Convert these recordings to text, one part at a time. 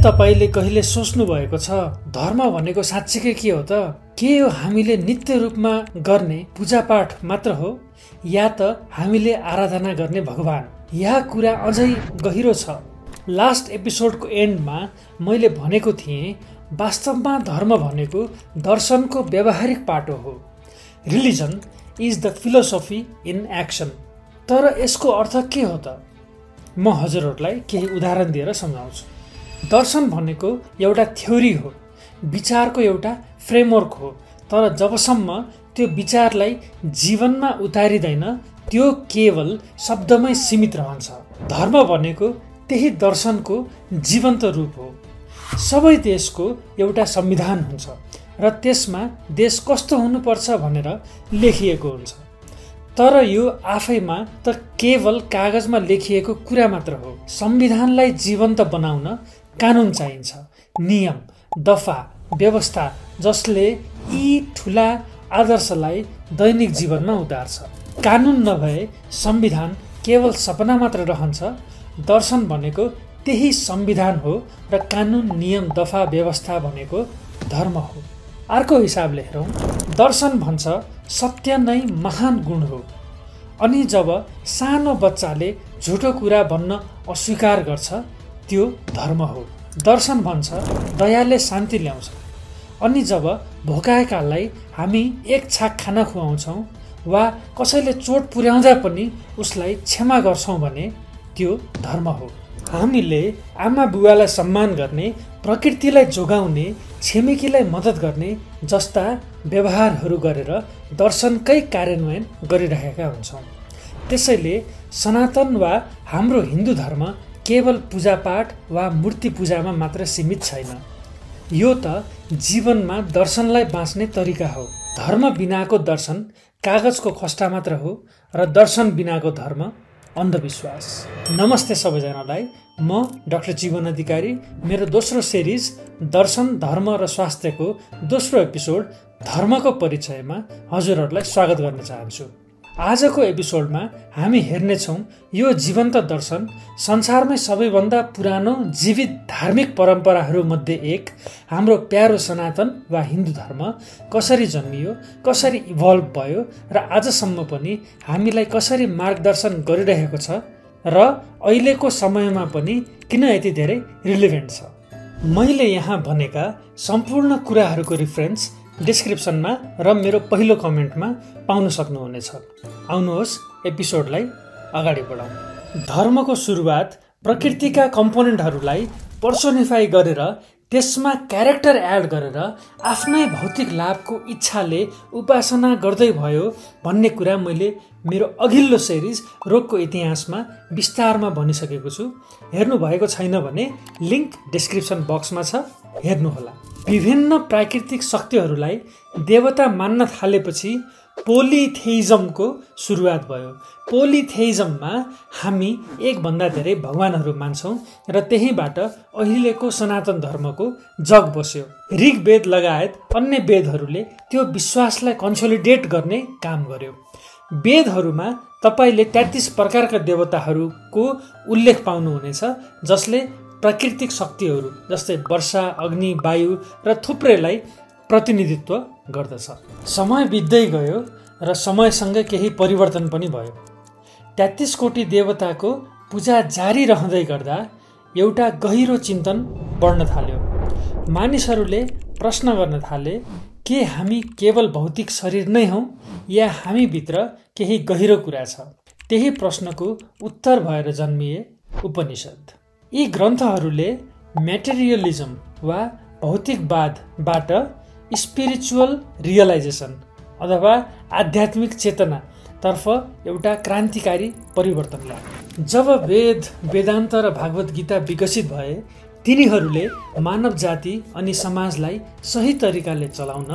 तपाईले कहिले सोच्नु भएको छ धर्म भनेको साँच्चीकै के हो त? के यो हामीले नित्य रूपमा गर्ने पूजापाठ मात्र हो या त हामीले आराधना गर्ने भगवान? यहाँ कुरा अझै गहिरो छ। लास्ट एपिसोडको एन्डमा मैले भनेको थिएँ वास्तवमा धर्म भनेको दर्शनको व्यावहारिक पाटो हो। Religion is the philosophy in action. तर यसको अर्थ के हो त? म हजुरहरूलाई केही उदाहरण दिएर सम्झाउँछु। दर्शन भनेको एउटा थ्योरी हो, विचारको एउटा फ्रेमवर्क हो। तर जबसम्म त्यो विचारलाई जीवनमा उतारिँदैन त्यो केवल शब्दमै सीमित रहन्छ। धर्म भनेको त्यही दर्शनको जीवन्त रूप हो। सबै देशको एउटा संविधान हुन्छ र त्यसमा देश कस्तो हुनुपर्छ भनेर लेखिएको हुन्छ। तर यो आफैमा त केवल कागजमा लेखिएको कुरा मात्र हो। संविधानलाई जीवन्त बनाउन कानुन चाहिन्छ, नियम, दफा, व्यवस्था जसले यी ठुला आदर्शलाई दैनिक जीवनमा उतार्छ। कानुन नभए संविधान केवल सपना मात्र रहन्छ। दर्शन भनेको त्यही संविधान हो र कानुन, नियम, दफा, व्यवस्था भनेको धर्म हो। अर्को हिसाबले हेरौँ, दर्शन भन्छ सत्य नै महान गुण हो। अनि जब सानो बच्चाले झुटो कुरा भन्न अस्वीकार गर्छ त्यो धर्म हो। दर्शन भन्छ दयाले शान्ति ल्याउँछ। अनि जब भोकाएकालाई हामी एक छाक खाना खुवाउँछौँ वा कसैले चोट पुर्याउँदा पनि उसलाई क्षमा गर्छौँ भने त्यो धर्म हो। हामीले आमा बुवालाई सम्मान गर्ने, प्रकृतिलाई जोगाउने, छिमेकीलाई मद्दत गर्ने जस्ता व्यवहारहरू गरेर दर्शनकै कार्यान्वयन गरिरहेका हुन्छौँ। त्यसैले सनातन वा हाम्रो हिन्दू धर्म केवल पूजापाठ वा मूर्ति पूजामा मात्र सीमित छैन। यो त जीवनमा दर्शनलाई बाँच्ने तरिका हो। धर्म बिनाको दर्शन कागजको खस्टा मात्र हो र दर्शन बिनाको धर्म अन्धविश्वास। नमस्ते सबैजनालाई, म डाक्टर जीवन अधिकारी। मेरो दोस्रो सिरिज दर्शन, धर्म र स्वास्थ्यको दोस्रो एपिसोड धर्मको परिचयमा हजुरहरूलाई स्वागत गर्न चाहन्छु। आजको एपिसोडमा हामी हेर्नेछौँ यो जीवन्त दर्शन संसारमै सबैभन्दा पुरानो जीवित धार्मिक परम्पराहरूमध्ये एक हाम्रो प्यारो सनातन वा हिन्दू धर्म कसरी जन्मियो, कसरी इभल्भ भयो र आजसम्म पनि हामीलाई कसरी मार्गदर्शन गरिरहेको छ र अहिलेको समयमा पनि किन यति धेरै रिलेभेन्ट छ। मैले यहाँ भनेका सम्पूर्ण कुराहरूको रिफरेन्स डिस्क्रिप्सनमा र मेरो पहिलो कमेन्टमा पाउन सक्नुहुनेछ। आउनुहोस् एपिसोडलाई अगाडि बढाउँ। धर्मको सुरुवात प्रकृतिका कम्पोनेन्टहरूलाई पर्सोनिफाई गरेर त्यसमा क्यारेक्टर एड गरेर आफ्नै भौतिक लाभको इच्छाले उपासना गर्दै भयो भन्ने कुरा मैले मेरो अघिल्लो सिरिज रोगको इतिहासमा विस्तारमा भनिसकेको छु। हेर्नु भएको छैन भने लिङ्क डिस्क्रिप्सन बक्समा छ, हेर्नुहोला। विभिन्न प्राकृतिक शक्तिहरूलाई देवता मान्न थालेपछि पोलिथेइजमको सुरुवात भयो। पोलिथेइजममा हामी एकभन्दा धेरै भगवानहरू मान्छौँ र त्यहीबाट अहिलेको सनातन धर्मको जग बस्यो। ऋग्वेद लगायत अन्य वेदहरूले त्यो विश्वासलाई कन्सोलिडेट गर्ने काम गर्यो। वेदहरूमा तपाईँले 33 प्रकारका देवताहरूको उल्लेख पाउनुहुनेछ जसले प्राकृतिक शक्तिहरू जस्तै वर्षा, अग्नि, वायु र थुप्रैलाई प्रतिनिधित्व गर्दछ। समय बित्दै गयो र समयसँगै केही परिवर्तन पनि भयो। 33 कोटी देवताको पूजा जारी रहँदै गर्दा एउटा गहिरो चिन्तन बढ्न थाल्यो। मानिसहरूले प्रश्न गर्न थाले, के हामी केवल भौतिक शरीर नै हौँ या हामीभित्र केही गहिरो कुरा छ? त्यही प्रश्नको उत्तर भएर जन्मिए उपनिषद। यी ग्रन्थहरूले म्याटेरियलिजम वा भौतिकवादबाट स्पिरिचुअल रियलाइजेसन अथवा आध्यात्मिक चेतनातर्फ एउटा क्रान्तिकारी परिवर्तन ल्यायो। जब वेद, वेदान्त र भागवत गीता विकसित भए तिनीहरूले मानव जाति अनि समाजलाई सही तरिकाले चलाउन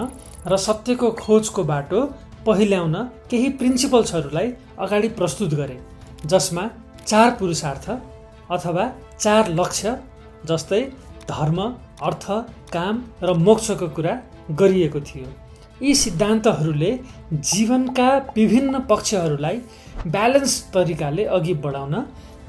र सत्यको खोजको बाटो पहिल्याउन केही प्रिन्सिपल्सहरूलाई अगाडि प्रस्तुत गरे जसमा 4 पुरुषार्थ अथवा 4 लक्ष्य जस्तै धर्म, अर्थ, काम र मोक्षको कुरा गरिएको थियो। यी सिद्धान्तहरूले जीवनका विभिन्न पक्षहरूलाई ब्यालेन्स तरिकाले अघि बढाउन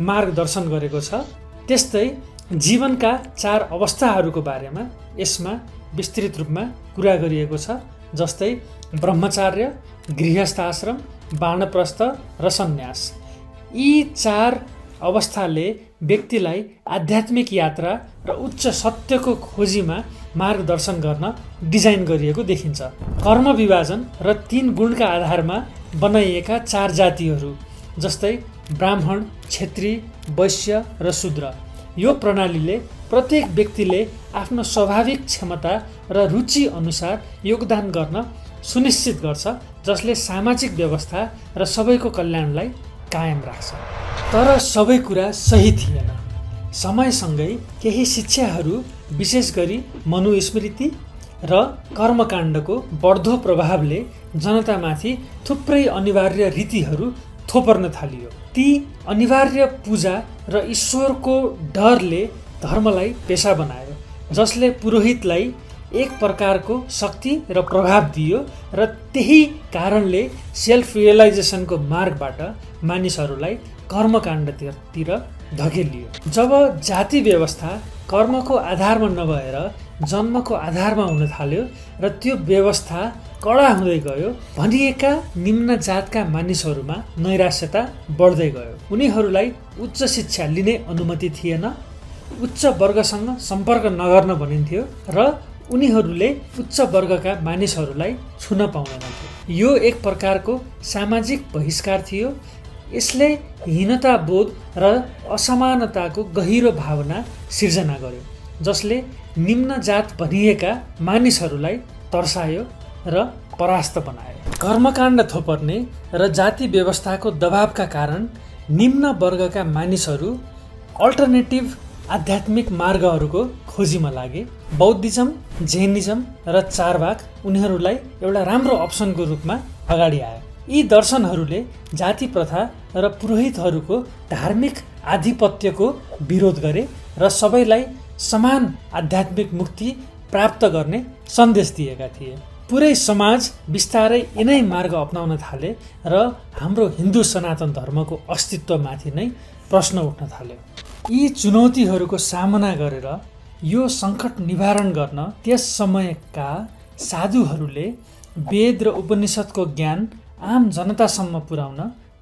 मार्गदर्शन गरेको छ। त्यस्तै जीवनका 4 अवस्थाहरूको बारेमा यसमा विस्तृत रूपमा कुरा गरिएको छ, जस्तै ब्रह्मचार्य, गृहस्थाश्रम, वानप्रस्थ र सन्यास। यी 4 अवस्थाले व्यक्तिलाई आध्यात्मिक यात्रा र उच्च सत्यको खोजीमा मार्गदर्शन गर्न डिजाइन गरिएको देखिन्छ। कर्म विभाजन र 3 गुणका आधारमा बनाइएका 4 जातिहरू, जस्तै ब्राह्मण, क्षेत्री, वैश्य र शूद्र। यो प्रणालीले प्रत्येक व्यक्तिले आफ्नो स्वाभाविक क्षमता र रुचि अनुसार योगदान गर्न सुनिश्चित गर्छ, जसले सामाजिक व्यवस्था र सबैको कल्याणलाई कायम राख्छ। तर सबै कुरा सही थिएन। समयसँगै केही शिक्षाहरू, विशेष गरी मनुस्मृति र कर्मकाण्डको बढ्दो प्रभावले जनतामाथि थुप्रै अनिवार्य रीतिहरू थोपर्न थालियो। ती अनिवार्य पूजा र ईश्वरको डरले धर्मलाई पेशा बनायो, जसले पुरोहितलाई एक प्रकारको शक्ति र प्रभाव दियो र त्यही कारणले सेल्फ रियलाइजेसनको मार्गबाट मानिसहरूलाई कर्मकाण्डतिर धकेलियो। जब जाति व्यवस्था कर्मको आधारमा नभएर जन्मको आधारमा हुन थाल्यो र त्यो व्यवस्था कडा हुँदै गयो, भनिएका निम्न जातका मानिसहरूमा नैराश्यता बढ्दै गयो। उनीहरूलाई उच्च शिक्षा लिने अनुमति थिएन, उच्च वर्गसँग सम्पर्क नगर्न भनिन्थ्यो र उनीहरूले उच्च वर्गका मानिसहरूलाई छुन पाउँदैनथे। यो एक प्रकारको सामाजिक बहिष्कार थियो। यसले हीनताबोध र असमानताको गहिरो भावना सिर्जना गर्यो, जसले निम्न जात भनिएका मानिसहरूलाई तर्सायो र परास्त बनायो। कर्मकाण्ड थोपर्ने र जाति व्यवस्थाको दबावका कारण निम्न वर्गका मानिसहरू अल्टरनेटिभ आध्यात्मिक मार्गहरूको खोजीमा लागे। बौद्धिज्म, जैनिज्म र चारवाक उनीहरूलाई एउटा राम्रो अप्सनको रूपमा अगाडि आयो। यी दर्शनहरूले जाति प्रथा र पुरोहितहरूको धार्मिक आधिपत्यको विरोध गरे र सबैलाई समान आध्यात्मिक मुक्ति प्राप्त गर्ने सन्देश दिएका थिए। पुरै समाज बिस्तारै यिनै मार्ग अपनाउन थाले र हाम्रो हिन्दू सनातन धर्मको अस्तित्वमाथि नै प्रश्न उठ्न थाल्यो। यी चुनौतीहरूको सामना गरेर यो सङ्कट निवारण गर्न त्यस समयका साधुहरूले वेद र उपनिषदको ज्ञान आम जनतासम्म पुर्याउन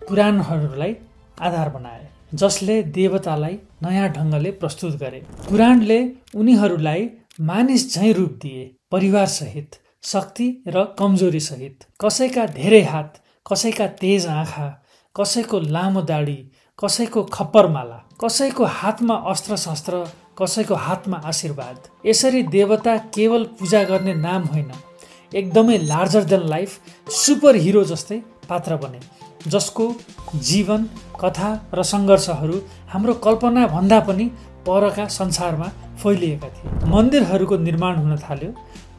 पुराणहरूलाई आधार बनाए, जसले देवतालाई नयाँ ढङ्गले प्रस्तुत गरे। पुराणले उनीहरूलाई मानिस झैँ रूप दिए, परिवारसहित, शक्ति र कमजोरी सहित। कसैका धेरै हात, कसैका तेज आँखा, कसैको लामो दाढी, कसैको खप्परमाला, कसैको हातमा अस्त्र शस्त्र, कसैको हातमा आशीर्वाद। यसरी देवता केवल पूजा गर्ने नाम होइन, एकदमै larger than life super hero जस्तै पात्र बने, जसको जीवन, कथा र सङ्घर्षहरू हाम्रो कल्पना भन्दा पनि परका संसारमा फैलिएका थिए। मन्दिरहरूको निर्माण हुन थाल्यो।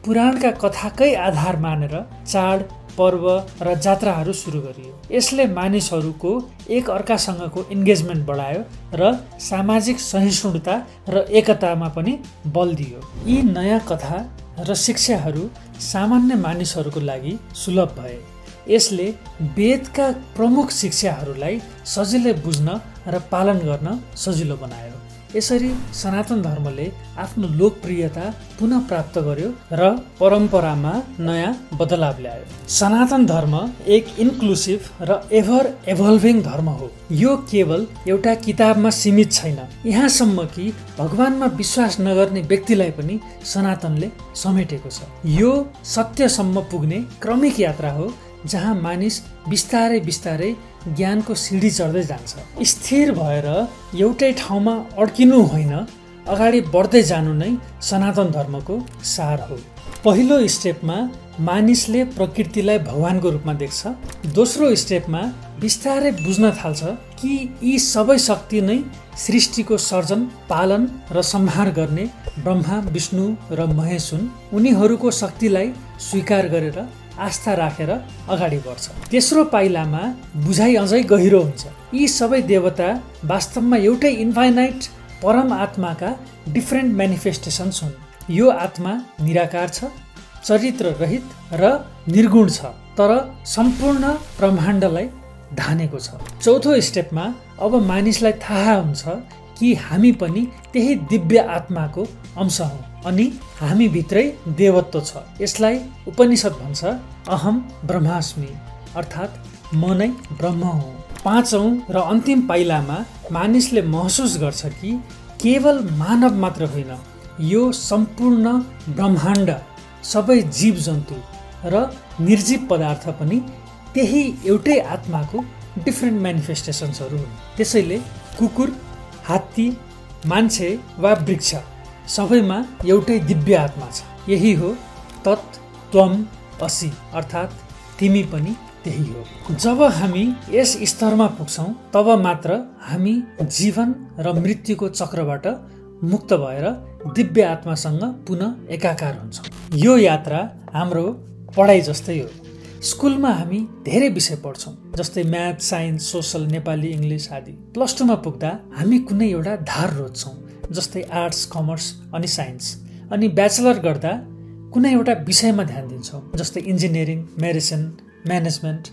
पुराणका कथाकै आधार मानेर चाड, पर्व र जात्राहरू सुरु गरियो। यसले मानिसहरूको एक अर्कासँगको इन्गेजमेन्ट बढायो र सामाजिक सहिष्णुता र एकतामा पनि बल दियो। यी नयाँ कथा र शिक्षाहरू सामान्य मानिसहरूको लागि सुलभ भए। यसले वेदका प्रमुख शिक्षाहरूलाई सजिलै बुझ्न र पालन गर्न सजिलो बनायो। यसरी सनातन धर्मले आफ्नो लोकप्रियता पुनः प्राप्त गर्यो र परम्परामा नयाँ बदलाव ल्यायो। सनातन धर्म एक इन्क्लुसिभ र एभर एभल्भिङ धर्म हो। यो केवल एउटा किताबमा सीमित छैन। यहाँसम्म कि भगवानमा विश्वास नगर्ने व्यक्तिलाई पनि सनातनले समेटेको छ। यो सत्यसम्म पुग्ने क्रमिक यात्रा हो, जहाँ मानिस बिस्तारै बिस्तारै ज्ञानको सिडी चढ्दै जान्छ। स्थिर भएर एउटै ठाउँमा अड्किनु होइन, अगाडि बढ्दै जानु नै सनातन धर्मको सार हो। पहिलो स्टेपमा मानिसले प्रकृतिलाई भगवानको रूपमा देख्छ। दोस्रो स्टेपमा बिस्तारै बुझ्न थाल्छ कि यी सबै शक्ति नै सृष्टिको सर्जन, पालन र सम्हार गर्ने ब्रह्मा, विष्णु र महेश हुन्। उनीहरूको शक्तिलाई स्वीकार गरेर आस्था राखेर अगाडि बढ्छ। तेस्रो पाइलामा बुझाइ अझै गहिरो हुन्छ। यी सबै देवता वास्तवमा एउटै इन्फाइनाइट परम आत्माका डिफ्रेन्ट म्यानिफेस्टेसन्स हुन्। यो आत्मा निराकार छ, चरित्र रहित र निर्गुण छ, तर सम्पूर्ण ब्रह्माण्डलाई धानेको छ। चौथो स्टेपमा अब मानिसलाई थाहा हुन्छ कि हामी पनि त्यही दिव्य आत्माको अंश हौँ अनि हामी भित्रै देवत्व छ। यसलाई उपनिषद भन्छ अहम ब्रह्मास्मि, अर्थात् म नै ब्रह्म हुँ। पाँचौं र अन्तिम पाइलामा मानिसले महसुस गर्छ कि केवल मानव मात्र होइन, यो सम्पूर्ण ब्रह्माण्ड, सबै जीव जन्तु र निर्जीव पदार्थ पनि त्यही एउटै आत्माको डिफ्रेन्ट म्यानिफेस्टेसन्सहरू हुन्। त्यसैले कुकुर, हात्ती, मान्छे वा वृक्ष सबैमा एउटै दिव्य आत्मा छ। यही हो तत् त्वम् असि, अर्थात् तिमी पनि त्यही हो। जब हामी यस स्तरमा पुग्छौँ तब मात्र हामी जीवन र मृत्युको चक्रबाट मुक्त भएर दिव्य आत्मासँग पुनः एकाकार हुन्छौँ। यो यात्रा हाम्रो पढाइ जस्तै हो। स्कुलमा हामी धेरै विषय पढ्छौँ, जस्तै math, science, social, Nepali, English आदि। प्लस टूमा पुग्दा हामी कुनै एउटा धार रोज्छौँ, जस्तै आर्ट्स, कमर्स अनि साइन्स। अनि ब्याचलर गर्दा कुनै एउटा विषयमा ध्यान दिन्छौँ, जस्तै इन्जिनियरिङ, मेडिसिन, म्यानेजमेन्ट।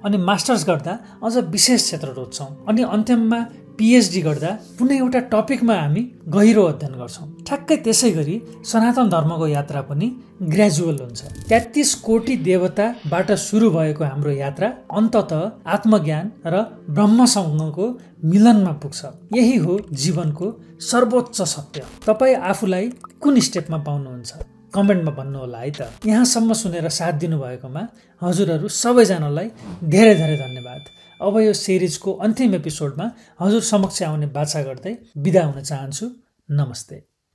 अनि मास्टर्स गर्दा अझ विशेष क्षेत्र रोज्छौँ। अनि अन्त्यमा पिएचडी गर्दा कुनै एउटा टपिकमा हामी गहिरो अध्ययन गर्छौँ। ठ्याक्कै त्यसै गरी सनातन धर्मको यात्रा पनि ग्रेजुअल हुन्छ। 33 कोटी देवताबाट सुरु भएको हाम्रो यात्रा अन्ततः आत्मज्ञान र ब्रह्मसँगको मिलनमा पुग्छ। यही हो जीवनको सर्वोच्च सत्य। तपाईँ आफूलाई कुन स्टेपमा पाउनुहुन्छ? कमेन्टमा भन्नुहोला है त। यहाँसम्म सुनेर साथ दिनुभएकोमा हजुरहरू सबैजनालाई धेरै धेरै धन्यवाद। अब यो सिरिजको अन्तिम एपिसोडमा हजुर समक्ष आउने बाचा गर्दै बिदा हुन चाहन्छु। नमस्ते।